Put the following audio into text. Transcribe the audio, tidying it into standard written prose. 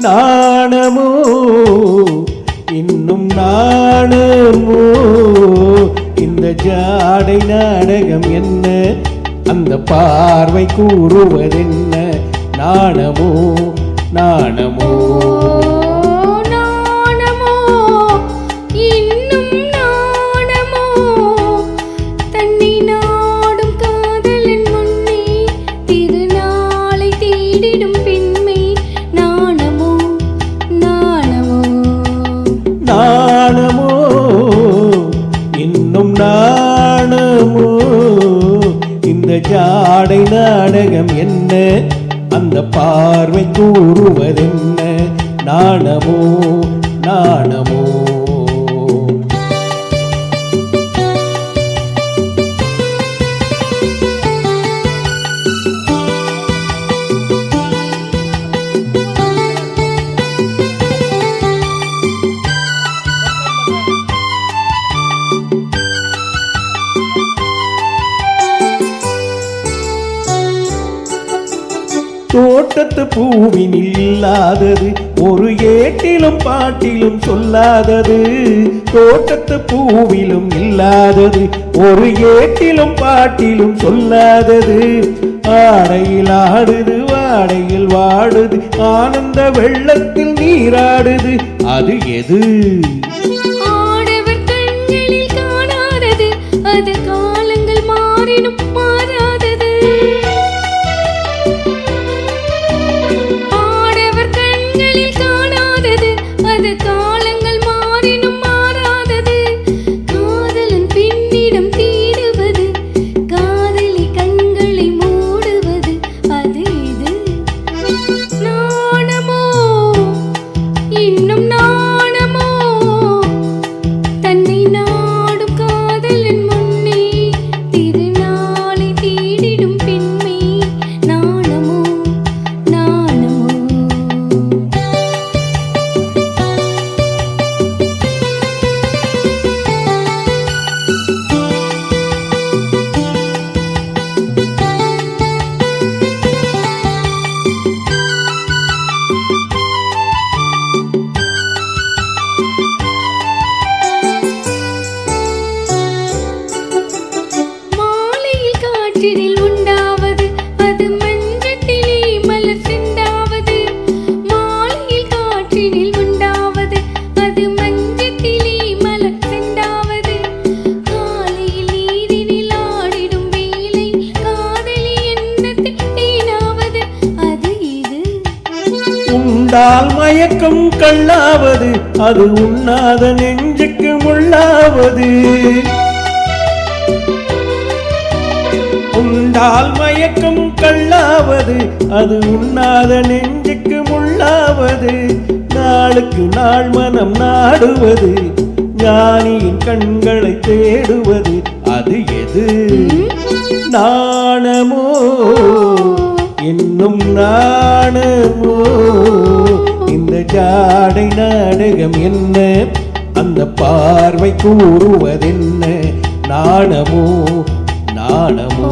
நாணமோ இன்னும் நாணமோ இந்த ஜாடை நாடகம் என்ன அந்த பார்வை கூறுவதென்ன நாணமோ நாணமோ நாணமோ இன்னும் நாணமோ இந்த ஜாடை நாடகம் என்ன அந்த பார்வை கூறுவதென்ன நாணமோ நாணமோ தோட்டத்து பூவினில் இல்லாதது ஒரு ஏட்டிலும் பாட்டிலும் சொல்லாதது தோட்டத்து பூவிலும் இல்லாதது ஒரு ஏட்டிலும் பாட்டிலும் சொல்லாதது ஆடையில் ஆடுது வாடையில் வாடுது ஆனந்த வெள்ளத்தில் நீராடுது அது எது ஆடவர் கண்களில் காணாதது அது காலங்கள் மாறினும் மாறாதது காலங்கள் மாறினும் மாறாதது காதலன் பின்னிடம் தேடுவது காதலி கண்களை மூடுவது அது இது நாணமோ இன்னும் நாணமோ தன்னை நாடும் காதலன் முன்னே திருநாளை தேடிடும் பெண்மை நாணமோ நாணமோ உண்டாவது அது மஞ்சத்திலே மலர் செண்டாவது மாலையில் காற்றினில் உண்டாவது அது மஞ்சத்திலே மலர் செண்டாவது காலையில் நீரினில் ஆடிடும் வேலை காதலி எண்ணத்தில் தேனாவது அது இது உண்டால் மயக்கம் கள்ளாவது அது உண்ணாத நெஞ்சுக்கு முள்ளாவது உண்டால் மயக்கம் கள்ளாவது அது உண்ணாத நெஞ்சுக்கு முள்ளாவது நாளுக்கு நாள் மனம் நாடுவது ஞானியின் கண்களை தேடுவது அது எது நாணமோ இன்னும் நாணமோ இந்த ஜாடை நாடகம் என்ன அந்த பார்வை கூறுவதென்ன நாணமோ நாணமோ